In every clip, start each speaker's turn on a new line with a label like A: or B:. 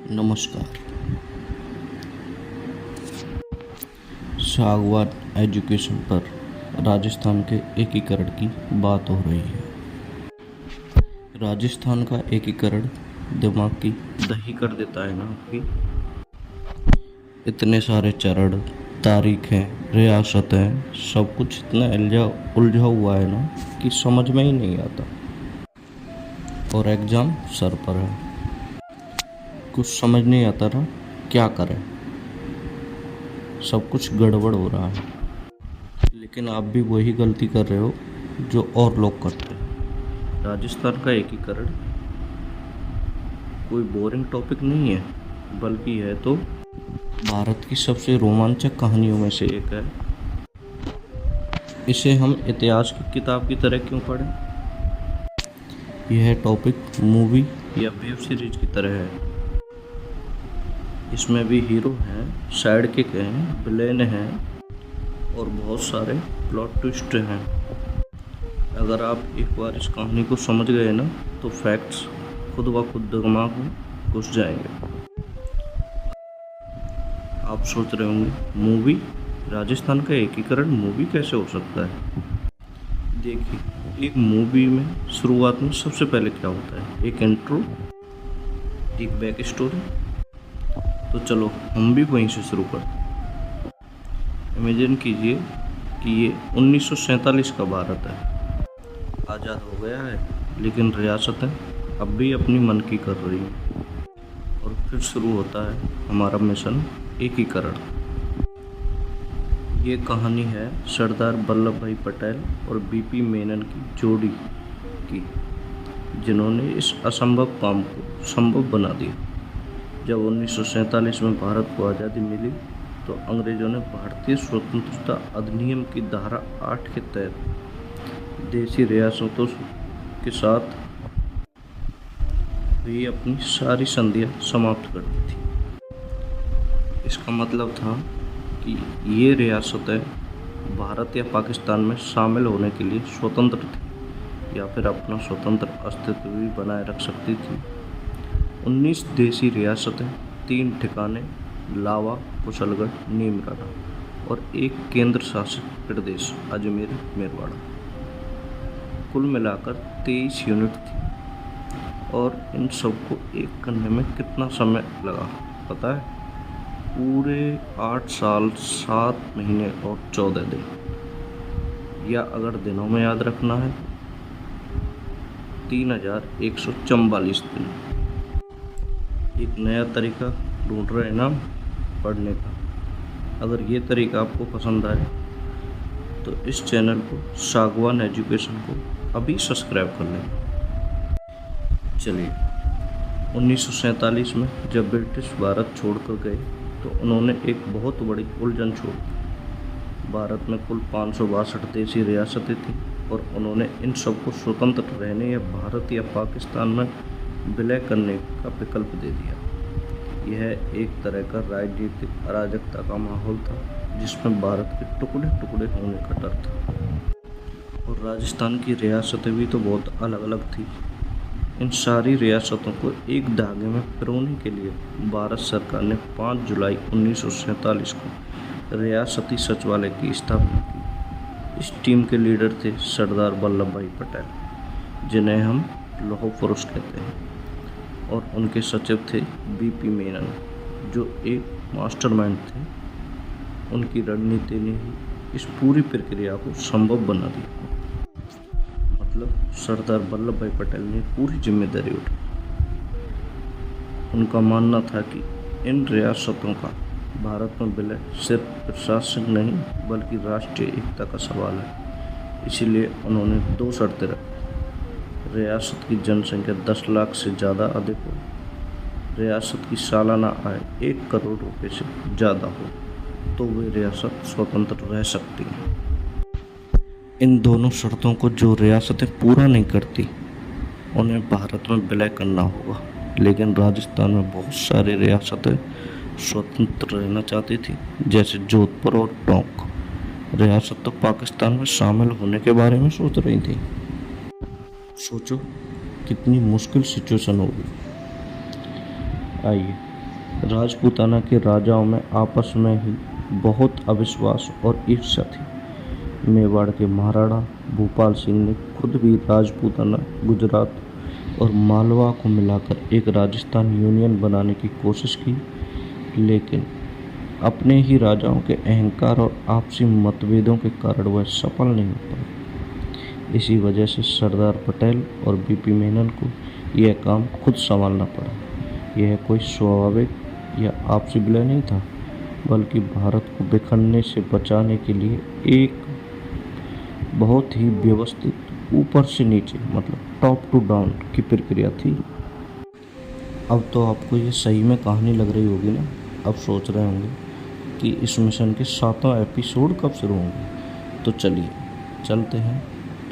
A: नमस्कार। सागवान एजुकेशन पर राजस्थान के एकीकरण की बात हो रही है। राजस्थान का एकीकरण दिमाग की दही कर देता है ना आपकी। इतने सारे चरण, तारीखें, रियासतें, सब कुछ इतना उलझा हुआ है ना कि समझ में ही नहीं आता। और एग्ज़ाम सर पर है, कुछ समझ नहीं आता ना क्या करें। सब कुछ गड़बड़ हो रहा है, लेकिन आप भी वही गलती कर रहे हो जो और लोग करते हैं। राजस्थान का एकीकरण कोई बोरिंग टॉपिक नहीं है, बल्कि है तो भारत की सबसे रोमांचक कहानियों में से एक है। इसे हम इतिहास की किताब की तरह क्यों पढ़ें? यह टॉपिक मूवी या वेब सीरीज की तरह है। इसमें भी हीरो हैं, साइड किक हैं, विलेन हैं और बहुत सारे प्लॉट ट्विस्ट हैं। अगर आप एक बार इस कहानी को समझ गए ना तो फैक्ट्स खुद ब खुद दिमाग में घुस जाएंगे। आप सोच रहे होंगे मूवी, राजस्थान का एकीकरण मूवी कैसे हो सकता है? देखिए, एक मूवी में शुरुआत में सबसे पहले क्या होता है? एक इंट्रो, एक बैक स्टोरी। तो चलो हम भी वहीं से शुरू करते। इमेजिन कीजिए कि ये 1947 का भारत है। आज़ाद हो गया है, लेकिन रियासतें अब भी अपनी मन की कर रही हैं। और फिर शुरू होता है हमारा मिशन एकीकरण। ये कहानी है सरदार वल्लभ भाई पटेल और बीपी मेनन की जोड़ी की, जिन्होंने इस असंभव काम को संभव बना दिया। जब 1947 में भारत को आज़ादी मिली तो अंग्रेज़ों ने भारतीय स्वतंत्रता अधिनियम की धारा 8 के तहत देशी रियासतों के साथ भी अपनी सारी संधियां समाप्त कर दी थी। इसका मतलब था कि ये रियासतें भारत या पाकिस्तान में शामिल होने के लिए स्वतंत्र थी, या फिर अपना स्वतंत्र अस्तित्व भी बनाए रख सकती थी। 19 देशी रियासतें, 3 ठिकाने लावा, कुशलगढ़, नीमराना और एक केंद्र शासित प्रदेश अजमेर मेरवाड़ा। कुल मिलाकर 23 यूनिट थी। और इन सबको एक करने में कितना समय लगा पता है? पूरे 8 साल 7 महीने और 14 दिन। या अगर दिनों में याद रखना है, 3144 दिन। एक नया तरीका ढूंढ रहे हैं ना पढ़ने का? अगर ये तरीका आपको पसंद आए तो इस चैनल को, सागवान एजुकेशन को अभी सब्सक्राइब कर लें। चलिए, 1947 में जब ब्रिटिश भारत छोड़कर गए तो उन्होंने एक बहुत बड़ी उलझन छोड़ी। भारत में कुल 562 देशी रियासतें थीं और उन्होंने इन सबको स्वतंत्र रहने या भारत या पाकिस्तान में विलय करने का विकल्प दे दिया। यह एक तरह का राजनीतिक अराजकता का माहौल था, जिसमें भारत के टुकड़े टुकड़े होने का डर था। और राजस्थान की रियासतें भी तो बहुत अलग अलग थी। इन सारी रियासतों को एक धागे में पिरोने के लिए भारत सरकार ने 5 जुलाई 1947 को रियासती सचिवालय की स्थापना की। इस टीम के लीडर थे सरदार वल्लभ भाई पटेल, जिन्हें हम लौह पुरुष कहते हैं, और उनके सचिव थे बीपी मेनन, जो एक मास्टरमाइंड थे। उनकी रणनीति ने ही इस पूरी प्रक्रिया को संभव बना दिया। मतलब सरदार वल्लभ भाई पटेल ने पूरी जिम्मेदारी उठाई। उनका मानना था कि इन रियासतों का भारत में विलय सिर्फ प्रशासनिक नहीं बल्कि राष्ट्रीय एकता का सवाल है। इसीलिए उन्होंने 2 शर्तें रखी। रियासत की जनसंख्या 10 लाख से ज़्यादा अधिक हो, रियासत की सालाना आय 1 करोड़ रुपए से ज़्यादा हो, तो वे रियासत स्वतंत्र रह सकती हैं। इन दोनों शर्तों को जो रियासतें पूरा नहीं करती उन्हें भारत में विलय करना होगा। लेकिन राजस्थान में बहुत सारी रियासतें स्वतंत्र रहना चाहती थी, जैसे जोधपुर और टोंक। रियासत तो पाकिस्तान में शामिल होने के बारे में सोच रही थी। सोचो कितनी मुश्किल सिचुएशन होगी। आइए राजपूताना के राजाओं में आपस में ही बहुत अविश्वास और ईर्ष्या थी। मेवाड़ के महाराणा भूपाल सिंह ने खुद भी राजपूताना, गुजरात और मालवा को मिलाकर एक राजस्थान यूनियन बनाने की कोशिश की, लेकिन अपने ही राजाओं के अहंकार और आपसी मतभेदों के कारण वह सफल नहीं हो पाया। इसी वजह से सरदार पटेल और बीपी मेनन को यह काम खुद संभालना पड़ा। यह कोई स्वाभाविक या आपसी विलय नहीं था, बल्कि भारत को बिखरने से बचाने के लिए एक बहुत ही व्यवस्थित ऊपर से नीचे मतलब टॉप टू डाउन की प्रक्रिया थी। अब तो आपको ये सही में कहानी लग रही होगी ना। अब सोच रहे होंगे कि इस मिशन के 7वां एपिसोड कब शुरू होंगे। तो चलिए चलते हैं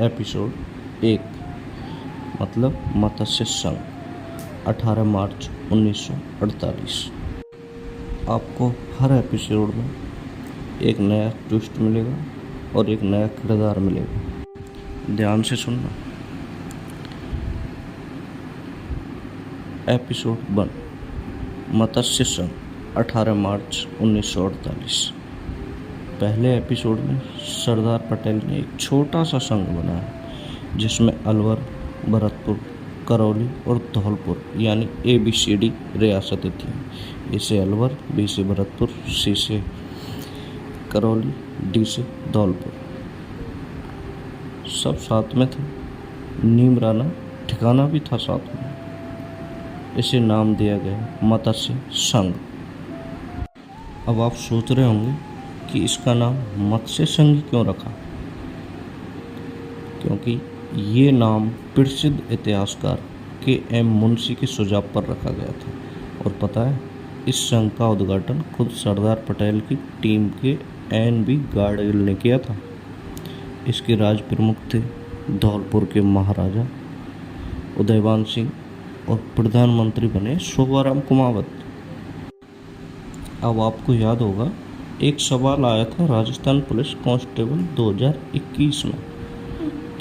A: एपिसोड 1 मतलब मत्स्य संघ 18 मार्च 1948। आपको हर एपिसोड में एक नया ट्विस्ट मिलेगा और एक नया किरदार मिलेगा। ध्यान से सुनना। एपिसोड 1 मत्स्य संघ 18 मार्च 1948। पहले एपिसोड में सरदार पटेल ने एक छोटा सा संघ बनाया जिसमें अलवर, भरतपुर, करौली और धौलपुर यानी ABCD रियासतें थीं। A से अलवर, B से भरतपुर, C से करौली, D से धौलपुर। सब साथ में थे। नीमराना ठिकाना भी था साथ में। इसे नाम दिया गया मत्स्य संघ। अब आप सोच रहे होंगे कि इसका नाम मत्स्य संघ क्यों रखा, क्योंकि ये नाम प्रसिद्ध इतिहासकार KM मुंशी के सुझाव पर रखा गया था। और पता है, इस संघ का उद्घाटन खुद सरदार पटेल की टीम के NB गार्डगिल ने किया था। इसके राज प्रमुख थे धौलपुर के महाराजा उदयवान सिंह और प्रधानमंत्री बने शोभाराम कुमावत। अब आपको याद होगा एक सवाल आया था राजस्थान पुलिस कांस्टेबल 2021 में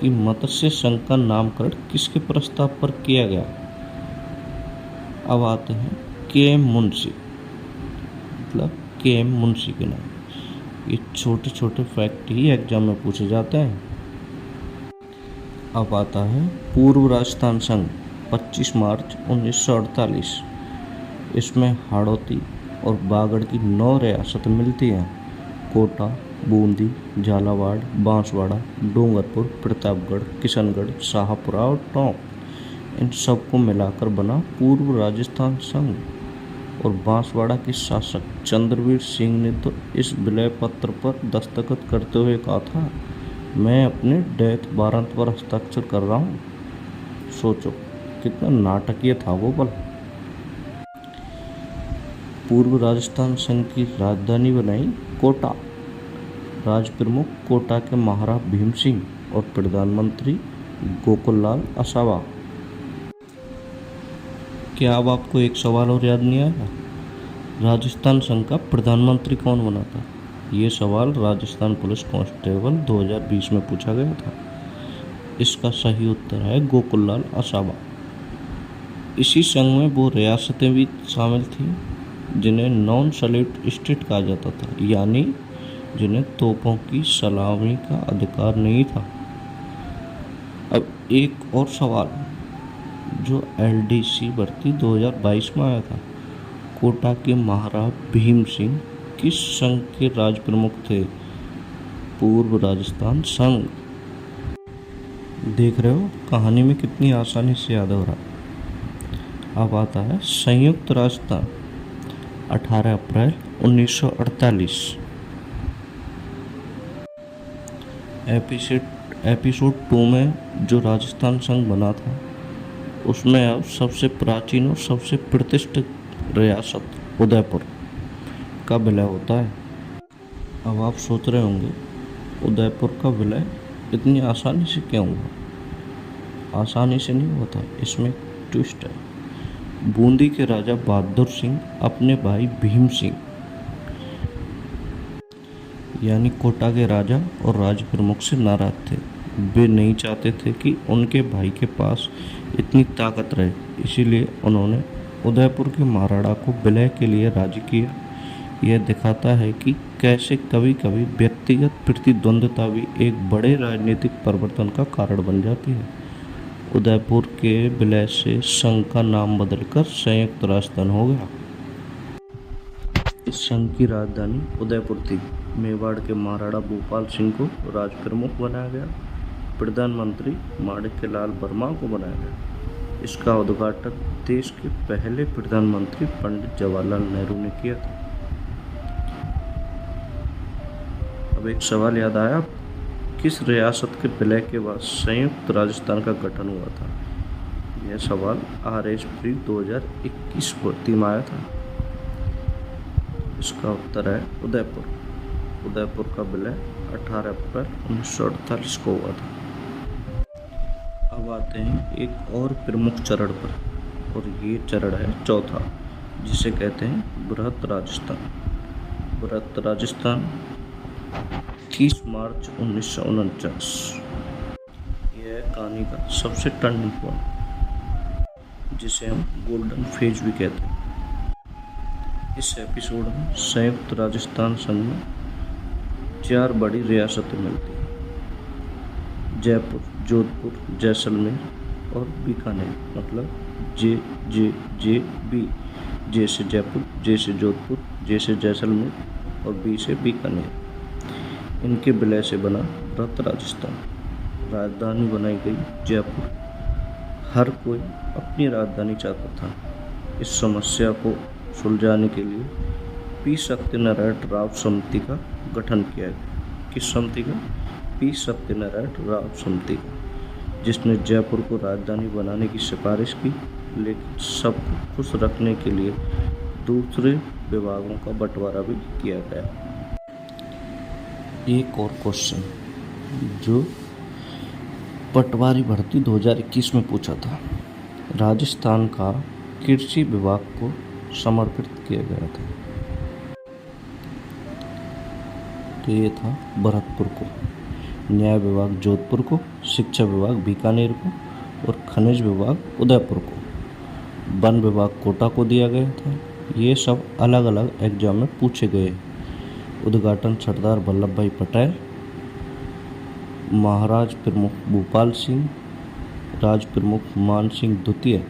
A: कि मत्स्य संघ का नामकरण किसके प्रस्ताव पर किया गया। अब आते हैं KM मुंशी मतलब KM मुंशी के नाम। ये छोटे छोटे फैक्ट ही एग्जाम में पूछे जाते हैं। अब आता है पूर्व राजस्थान संघ 25 मार्च 1948। इसमें हाड़ौती और बागड़ की 9 रियासतें मिलती हैं। कोटा, बूंदी, झालावाड़, बांसवाड़ा, डूंगरपुर, प्रतापगढ़, किशनगढ़, शाहपुरा और टोंक, इन सबको मिलाकर बना पूर्व राजस्थान संघ। और बांसवाड़ा के शासक चंद्रवीर सिंह ने तो इस विलय पत्र पर दस्तखत करते हुए कहा था, मैं अपने डेथ वारंट पर हस्ताक्षर कर रहा हूँ। सोचो कितना नाटकीय था वो पल। पूर्व राजस्थान संघ की राजधानी बनाई कोटा। राज प्रमुख कोटा के महाराज भीम सिंह और प्रधानमंत्री गोकुललाल आसावा। क्या अब आपको एक सवाल और याद नहीं आया? राजस्थान संघ का प्रधानमंत्री कौन बना था? ये सवाल राजस्थान पुलिस कांस्टेबल 2020 में पूछा गया था। इसका सही उत्तर है गोकुललाल आसावा। इसी संघ में वो रियासतें भी शामिल थीं जिन्हें नॉन सैल्यूट स्टेट कहा जाता था, यानी जिन्हें तोपों की सलामी का अधिकार नहीं था। अब एक और सवाल जो LDC भर्ती 2022 में आया था। कोटा के महाराज भीम सिंह किस संघ के राज प्रमुख थे? पूर्व राजस्थान संघ। देख रहे हो कहानी में कितनी आसानी से याद हो रहा है। अब आता है संयुक्त राजस्थान 18 अप्रैल 1948। एपिसोड 2 में जो राजस्थान संघ बना था उसमें अब सबसे प्राचीन और सबसे प्रतिष्ठित रियासत उदयपुर का विलय होता है। अब आप सोच रहे होंगे उदयपुर का विलय इतनी आसानी से क्यों हुआ? आसानी से नहीं हुआ था, इसमें ट्विस्ट है। बूंदी के राजा बहादुर सिंह अपने भाई भीम सिंह यानी कोटा के राजा और राज प्रमुख से नाराज थे। वे नहीं चाहते थे कि उनके भाई के पास इतनी ताकत रहे, इसीलिए उन्होंने उदयपुर के महाराणा को विलय के लिए राजी किया। यह दिखाता है कि कैसे कभी कभी व्यक्तिगत प्रतिद्वंद्विता भी एक बड़े राजनीतिक परिवर्तन का कारण बन जाती है। उदयपुर के विलय से संघ का नाम बदलकर संयुक्त राजस्थान हो गया। इस संघ की राजधानी उदयपुर थी। मेवाड़ के महाराणा भूपाल सिंह को राज प्रमुख बनाया गया। प्रधानमंत्री माणिक्यलाल वर्मा को बनाया गया। इसका उद्घाटन देश के पहले प्रधानमंत्री पंडित जवाहरलाल नेहरू ने किया था। अब एक सवाल याद आया, किस रियासत के विलय के बाद संयुक्त राजस्थान का गठन हुआ था? यह सवाल RSP 2021 भर्ती में आया था। इसका उत्तर है उदयपुर। उदयपुर का विलय 18 अप्रैल 1948 को हुआ था। अब आते हैं एक और प्रमुख चरण पर, और ये चरण है चौथा, जिसे कहते हैं बृहत राजस्थान। बृहत राजस्थान 30 मार्च 1949। यह कहानी का सबसे टर्निंग पॉइंट, जिसे हम गोल्डन फेज भी कहते हैं। इस एपिसोड में संयुक्त राजस्थान संघ में 4 बड़ी रियासतें मिलती हैं: जयपुर, जोधपुर, जैसलमेर और बीकानेर। मतलब JJJB, जे से जयपुर, जे से जोधपुर, जे से जैसलमेर और बी से बीकानेर। इनके विलय से बना बृहत राजस्थान। राजधानी बनाई गई जयपुर। हर कोई अपनी राजधानी चाहता था। इस समस्या को सुलझाने के लिए पी सत्यनारायण राव समिति का गठन किया गया। किस समिति का? पी सत्यनारायण राव समिति का, जिसने जयपुर को राजधानी बनाने की सिफारिश की, लेकिन सबको खुश रखने के लिए दूसरे विभागों का बंटवारा भी किया गया। एक और क्वेश्चन जो पटवारी भर्ती 2021 में पूछा था, राजस्थान का कृषि विभाग को समर्पित किया गया था। तो ये था भरतपुर को, न्याय विभाग जोधपुर को, शिक्षा विभाग बीकानेर को और खनिज विभाग उदयपुर को। वन विभाग कोटा को दिया गया था। ये सब अलग अलग एग्जाम में पूछे गए। उद्घाटन सरदार वल्लभ भाई पटेल, महाराज प्रमुख भूपाल सिंह, राज प्रमुख मान सिंह द्वितीय,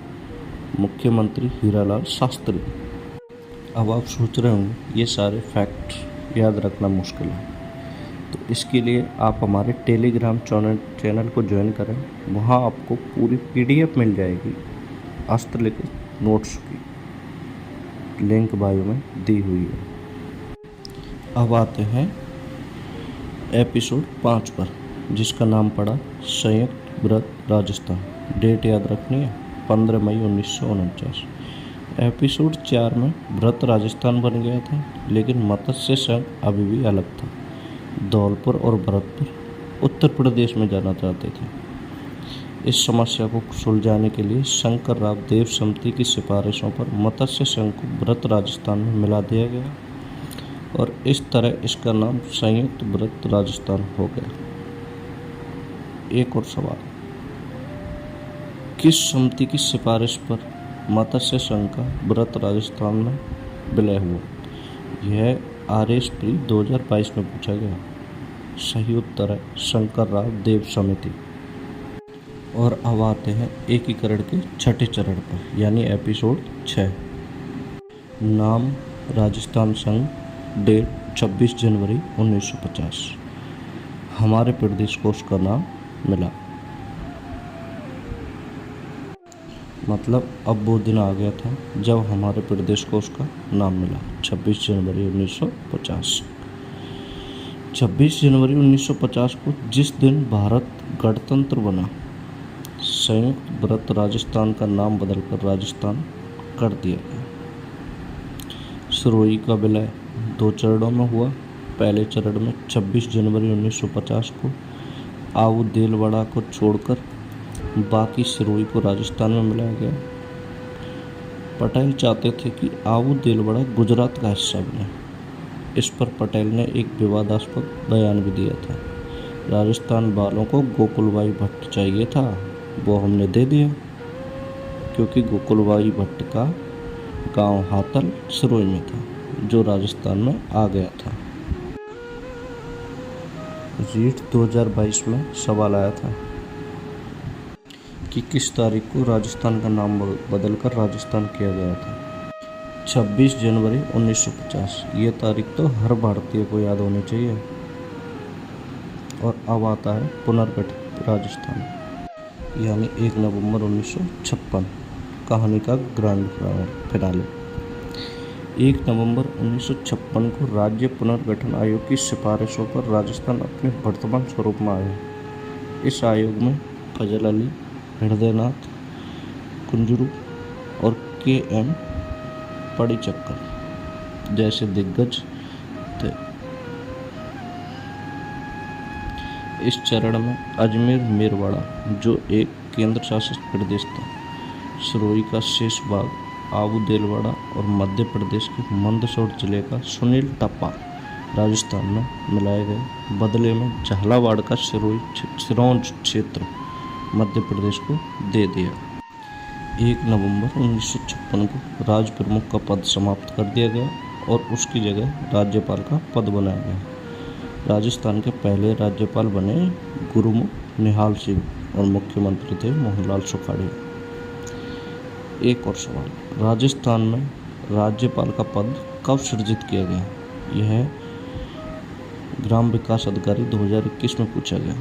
A: मुख्यमंत्री हीरालाल शास्त्री। अब आप सोच रहे होंगे ये सारे फैक्ट याद रखना मुश्किल है, तो इसके लिए आप हमारे टेलीग्राम चैनल को ज्वाइन करें। वहाँ आपको पूरी PDF मिल जाएगी हस्तलिखित नोट्स की। लिंक बायो में दी हुई है। अब आते हैं एपिसोड 5 पर, जिसका नाम पड़ा संयुक्त बृहत राजस्थान। डेट याद रखनी है, 15 मई 1949। एपिसोड 4 में बृहत राजस्थान बन गया था, लेकिन मत्स्य संघ अभी भी अलग था। धौलपुर और भरतपुर उत्तर प्रदेश में जाना चाहते थे। इस समस्या को सुलझाने के लिए शंकर राव देव समिति की सिफारिशों पर मत्स्य संघ को बृहत राजस्थान में मिला दिया गया, और इस तरह इसका नाम संयुक्त बृहत राजस्थान हो गया। एक और सवाल, किस समिति की सिफारिश पर मत्स्य संघ का बृहत राजस्थान में विलय हुआ? यह RSP 2022 में पूछा गया। सही उत्तर है शंकर राव देव समिति। और अब आते हैं एकीकरण के छठे चरण पर, यानी एपिसोड 6। नाम राजस्थान संघ। डेट 26 जनवरी 1950। हमारे प्रदेश को उसका नाम मिला। मतलब अब वो दिन आ गया था जब हमारे प्रदेश को उसका नाम मिला, 26 जनवरी 1950। 26 जनवरी 1950 को, जिस दिन भारत गणतंत्र बना, संयुक्त बृहत राजस्थान का नाम बदलकर राजस्थान कर दिया गया। सिरोही का विलय 2 चरणों में हुआ। पहले चरण में 26 जनवरी 1950 को आऊ देलवाड़ा को छोड़कर बाकी सिरोही को राजस्थान में मिलाया गया। पटेल चाहते थे कि आऊ देलवाड़ा गुजरात का हिस्सा बने। इस पर पटेल ने एक विवादास्पद बयान भी दिया था। राजस्थान वालों को गोकुलबाई भट्ट चाहिए था, वो हमने दे दिया, क्योंकि गोकुलबाई भट्ट का गांव हातल सिरोही में था, जो राजस्थान में आ गया था। रीट 2022 में सवाल आया था कि किस तारीख को राजस्थान का नाम बदलकर राजस्थान किया गया था। 26 जनवरी 1950। ये तारीख तो हर भारतीय को याद होनी चाहिए। और अब आता है पुनर्गठित राजस्थान, यानी 1 नवंबर 1956, कहानी का ग्रैंड फिनाले। 1 नवंबर 1956 को राज्य पुनर्गठन आयोग की सिफारिशों पर राजस्थान अपने वर्तमान स्वरूप में आया। इस आयोग में फजल अली, हृदयनाथ कुंजरू और के.एम. पडिक्कल जैसे दिग्गज थे। इस चरण में अजमेर मेरवाड़ा, जो एक केंद्र शासित प्रदेश था, सिरोही का शेष भाग, आबू देलवाड़ा और मध्य प्रदेश के मंदसौर जिले का सुनील टप्पा राजस्थान में मिलाए गए। बदले में झालावाड़ का सिरोंज क्षेत्र मध्य प्रदेश को दे दिया। 1 नवंबर 1956 को राज प्रमुख का पद समाप्त कर दिया गया और उसकी जगह राज्यपाल का पद बनाया गया। राजस्थान के पहले राज्यपाल बने गुरुमुख निहाल सिंह और मुख्यमंत्री थे मोहनलाल सुखाड़िया। एक और सवाल, राजस्थान में राज्यपाल का पद कब सृजित किया गया? यह ग्राम विकास अधिकारी 2021 में पूछा गया।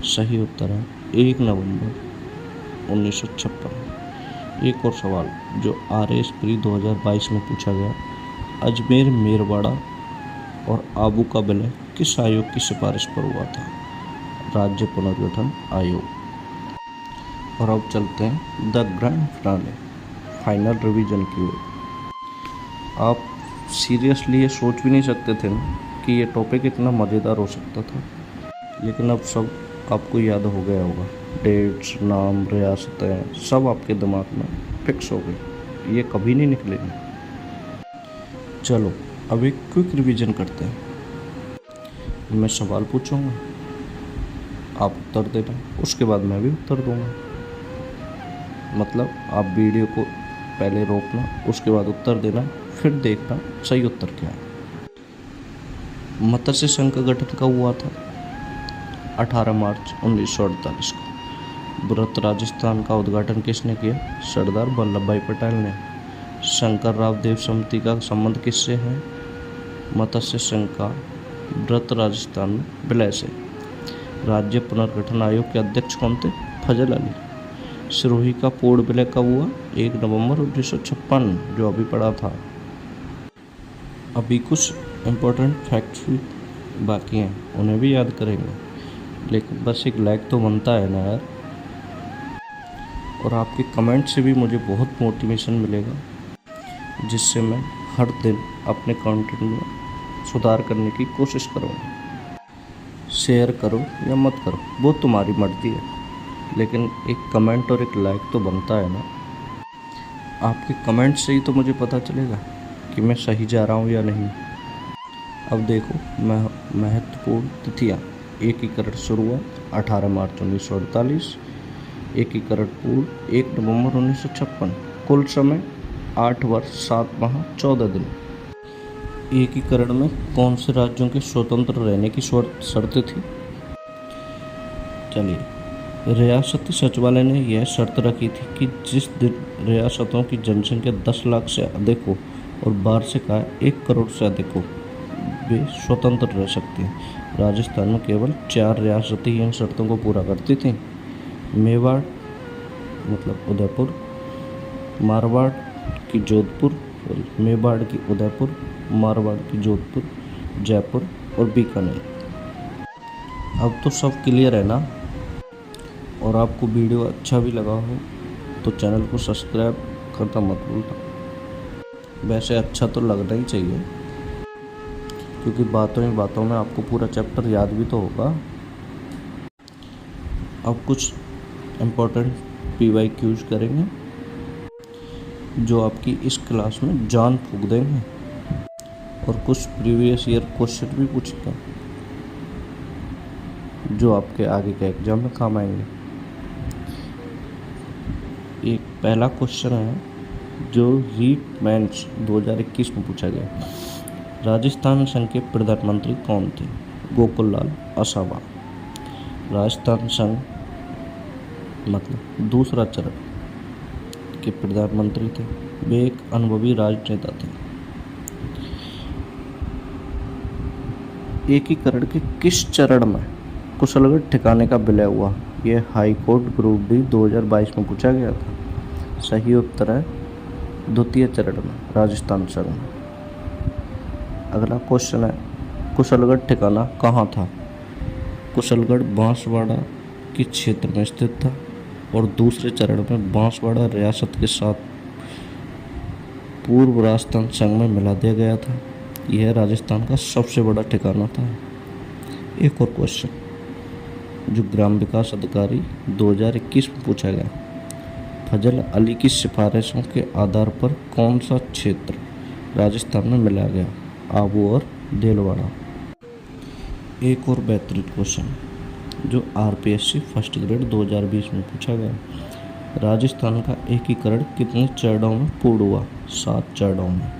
A: सही उत्तर है 1 नवंबर 1956। एक और सवाल जो RS प्री 2022 में पूछा गया, अजमेर मेरवाड़ा और आबू का विलय किस आयोग की सिफारिश पर हुआ था? राज्य पुनर्गठन आयोग। और अब चलते हैं the grand finale, final revision की ओर। आप सीरियसली ये सोच भी नहीं सकते थे कि ये टॉपिक इतना मज़ेदार हो सकता था, लेकिन अब सब आपको याद हो गया होगा। डेट्स, नाम, रियासतें सब आपके दिमाग में फिक्स हो गई, ये कभी नहीं निकलेंगे। चलो अब एक क्विक रिवीजन करते हैं। मैं सवाल पूछूंगा, आप उत्तर देना, उसके बाद मैं भी उत्तर दूंगा। मतलब आप वीडियो को पहले रोकना, उसके बाद उत्तर देना, फिर देखना सही उत्तर क्या है। मत्स्य संघ का गठन कब हुआ था? 18 मार्च 1948 को। वृहत राजस्थान का उद्घाटन किसने किया? सरदार वल्लभ भाई पटेल ने। शंकरराव देव समिति का संबंध किससे है? मत्स्य संघ का वृहत राजस्थान में विलय से। राज्य पुनर्गठन आयोग के अध्यक्ष कौन थे? फजल अली। सिरोही का पूर्ण विलय कब हुआ? 1 नवंबर 1956, जो अभी पढ़ा था। अभी कुछ इम्पोर्टेंट फैक्ट्स भी बाकी हैं, उन्हें भी याद करेंगे, लेकिन बस एक लाइक तो बनता है ना यार। और आपके कमेंट से भी मुझे बहुत मोटिवेशन मिलेगा, जिससे मैं हर दिन अपने कंटेंट में सुधार करने की कोशिश करूँगा। शेयर करो या मत करो, वो तुम्हारी मर्जी है, लेकिन एक कमेंट और एक लाइक तो बनता है ना। आपके कमेंट से ही तो मुझे पता चलेगा कि मैं सही जा रहा हूँ या नहीं। अब देखो, महत्वपूर्ण तिथियाँ। एकीकरण शुरू हुआ 18 मार्च 1948, एकीकरण पूर्व 1 नवंबर 1956। कुल समय 8 वर्ष 7 माह 14 दिन। एकीकरण में कौन से राज्यों के स्वतंत्र रहने की शर्त थी? चलिए, रियासती सचिवालय ने यह शर्त रखी थी कि जिस दिन रियासतों की जनसंख्या 10 लाख से अधिक हो और वार्षिक आय 1 करोड़ से अधिक हो, वे स्वतंत्र रह सकते हैं। राजस्थान में केवल 4 रियासतें इन शर्तों को पूरा करती थीं। मेवाड़ मतलब उदयपुर, मारवाड़ की जोधपुर, मेवाड़ की उदयपुर, मारवाड़ की जोधपुर, जयपुर और बीकानेर। अब तो सब क्लियर है ना? और आपको वीडियो अच्छा भी लगा हो तो चैनल को सब्सक्राइब करना मत भूलना। वैसे अच्छा तो लगना ही चाहिए, क्योंकि बातों ही बातों में आपको पूरा चैप्टर याद भी तो होगा। अब कुछ इम्पोर्टेंट PYQs करेंगे, जो आपकी इस क्लास में जान फूंक देंगे, और कुछ प्रीवियस ईयर क्वेश्चन भी पूछेंगे, जो आपके आगे के एग्जाम में काम आएंगे। एक पहला क्वेश्चन है, जो रीट मेंस 2021 में पूछा गया। राजस्थान संघ के प्रधानमंत्री कौन थे? गोकुल लाल आसावा। राजस्थान संघ मतलब दूसरा चरण के प्रधानमंत्री थे। वे एक अनुभवी राजनेता थे। एकीकरण के किस चरण में कुशलगढ़ ठिकाने का विलय हुआ? यह हाई कोर्ट ग्रुप डी 2022 में पूछा गया था। सही उत्तर है द्वितीय चरण में, राजस्थान संघ में। अगला क्वेश्चन है, कुशलगढ़ ठिकाना कहाँ था? कुशलगढ़ बांसवाड़ा के क्षेत्र में स्थित था और दूसरे चरण में बांसवाड़ा रियासत के साथ पूर्व राजस्थान संघ में मिला दिया गया था। यह राजस्थान का सबसे बड़ा ठिकाना था। एक और क्वेश्चन जो ग्राम विकास अधिकारी 2021 में पूछा गया। फजल अली की सिफारिशों के आधार पर कौन सा क्षेत्र राजस्थान में मिला गया? आबू और देलवाड़ा। एक और बेहतरीन क्वेश्चन जो आरपीएससी फर्स्ट ग्रेड 2020 में पूछा गया। राजस्थान का एकीकरण कितने चरणों में पूर्ण हुआ? 7 चरणों में।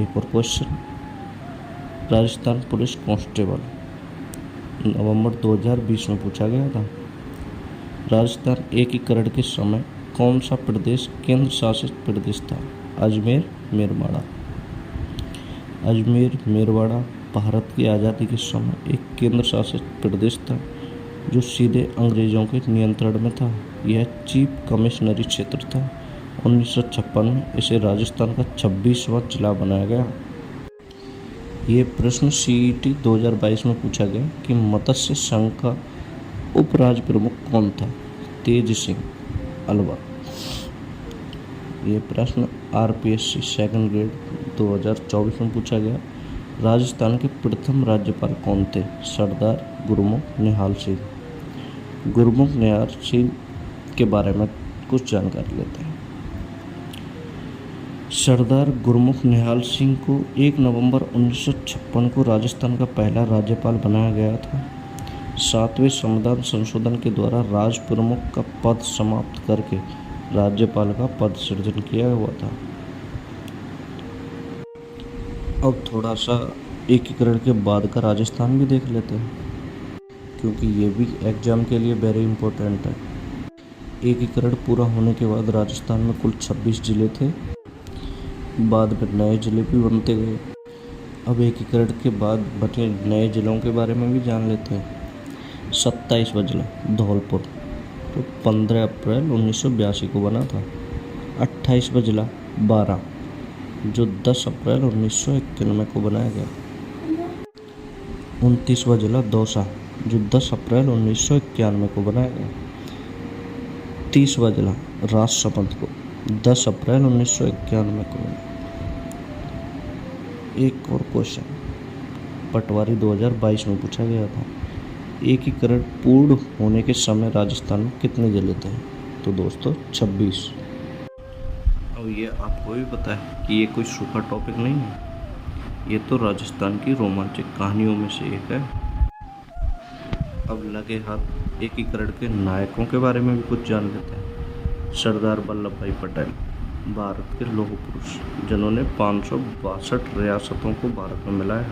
A: एक और क्वेश्चन, राजस्थान पुलिस कांस्टेबल नवंबर 2020 में पूछा गया था। राजस्थान एकीकरण के समय कौन सा प्रदेश केंद्र शासित प्रदेश था? अजमेर मेरवाड़ा। अजमेर मेरवाड़ा भारत की आज़ादी के समय एक केंद्र शासित प्रदेश था जो सीधे अंग्रेजों के नियंत्रण में था। यह चीफ कमिश्नरी क्षेत्र था। 1956 में इसे राजस्थान का 26वां जिला बनाया गया। ये प्रश्न सीईटी 2022 में पूछा गया कि मत्स्य संघ का उपराज्य प्रमुख कौन था? तेज सिंह अलवर। ये प्रश्न आरपीएससी सेकंड ग्रेड 2024 में पूछा गया। राजस्थान के प्रथम राज्यपाल कौन थे? सरदार गुरमुख निहाल सिंह। गुरमुख निहाल सिंह के बारे में कुछ जानकारी लेते हैं। सरदार गुरमुख निहाल सिंह को 1 नवंबर 1956 को राजस्थान का पहला राज्यपाल बनाया गया था। 7वें संविधान संशोधन के द्वारा राज प्रमुख का पद समाप्त करके राज्यपाल का पद सृजन किया हुआ था। अब थोड़ा सा एकीकरण के बाद का राजस्थान भी देख लेते हैं क्योंकि ये भी एग्जाम के लिए वेरी इंपॉर्टेंट है। एकीकरण पूरा होने के बाद राजस्थान में कुल 26 जिले थे। बाद में नए जिले भी बनते गए। अब एकीकरण के बाद बने नए जिलों के बारे में भी जान लेते हैं। 27वां जिला धौलपुर तो 15 अप्रैल 1982 को बना था। 28वां जिला बारां जो 10 अप्रैल 1991 को बनाया गया। 29वां जिला दौसा जो 10 अप्रैल 1991 को बनाया गया। 30वां जिला राजसमंद को 10 अप्रैल 1991 को बना। एक और क्वेश्चन पटवारी 2022 में पूछा गया था। एकीकरण पूर्ण होने के समय राजस्थान में कितने जिले थे? तो दोस्तों 26। अब ये आपको भी पता है कि ये कोई सूखा टॉपिक नहीं है। ये तो राजस्थान की रोमांचक कहानियों में से एक है। अब लगे हाथ एकीकरण के नायकों के बारे में भी कुछ जान लेते हैं। सरदार वल्लभ भाई पटेल भारत के लौह पुरुष जिन्होंने 562 रियासतों को भारत में मिलाया।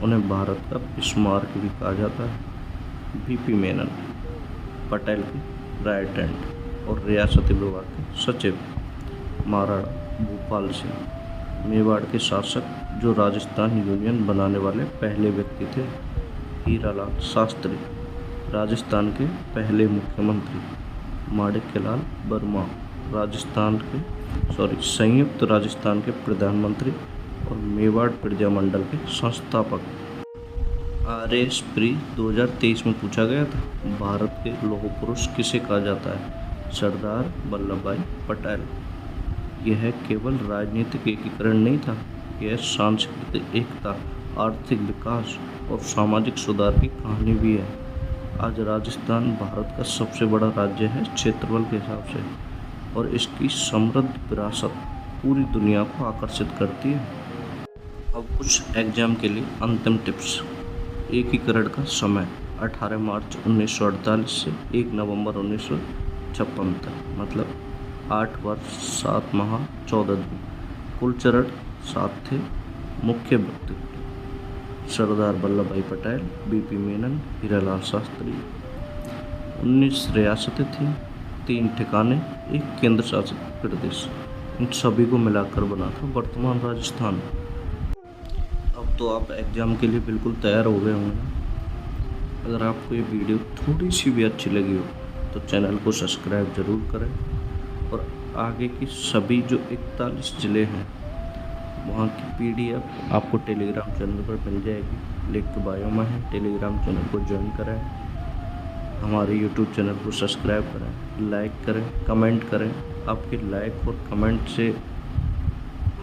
A: उन्हें भारत का स्मारक भी कहा जाता है। बीपी मेनन पटेल के राइट हैंड और रियासती विभाग के सचिव। महाराणा भूपाल सिंह मेवाड़ के शासक जो राजस्थान यूनियन बनाने वाले पहले व्यक्ति थे। हीरालाल शास्त्री राजस्थान के पहले मुख्यमंत्री। माणिक्यलाल वर्मा संयुक्त राजस्थान के प्रधानमंत्री और मेवाड़ प्रजामंडल के संस्थापक। आरएस प्री 2023 में पूछा गया था। भारत के लौह पुरुष किसे कहा जाता है? सरदार वल्लभ भाई पटेल। यह केवल राजनीतिक एकीकरण नहीं था, यह सांस्कृतिक एकता, आर्थिक विकास और सामाजिक सुधार की कहानी भी है। आज राजस्थान भारत का सबसे बड़ा राज्य है क्षेत्रफल के हिसाब से और इसकी समृद्ध विरासत पूरी दुनिया को आकर्षित करती है। अब कुछ एग्जाम के लिए अंतिम टिप्स। एकीकरण का समय 18 मार्च 1948 से 1 नवंबर 1956 तक, मतलब 8 वर्ष 7 माह 14 दिन। कुल चरण 7 थे। मुख्य व्यक्तित्व सरदार वल्लभ भाई पटेल, बीपी मेनन, हीरालाल शास्त्री। 19 रियासतें थीं, 3 ठिकाने, 1 केंद्र शासित प्रदेश। इन सभी को मिलाकर बना था वर्तमान राजस्थान। अब तो आप एग्ज़ाम के लिए बिल्कुल तैयार हो गए होंगे। अगर आपको ये वीडियो थोड़ी सी भी अच्छी लगी हो तो चैनल को सब्सक्राइब ज़रूर करें और आगे की सभी जो 41 ज़िले हैं वहाँ की PDF आपको टेलीग्राम चैनल पर मिल जाएगी। लिंक तो बायो में है। टेलीग्राम चैनल को ज्वाइन करें, हमारे YouTube चैनल को सब्सक्राइब करें, लाइक करें, कमेंट करें। आपके लाइक और कमेंट से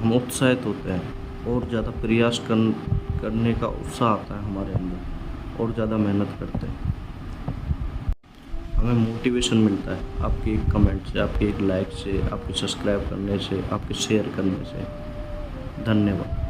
A: हम उत्साहित होते हैं और ज़्यादा प्रयास करने का उत्साह आता है हमारे अंदर और ज़्यादा मेहनत करते हैं। हमें मोटिवेशन मिलता है आपके एक कमेंट से, आपके एक लाइक से, आपके सब्सक्राइब करने से, आपके शेयर करने से। धन्यवाद।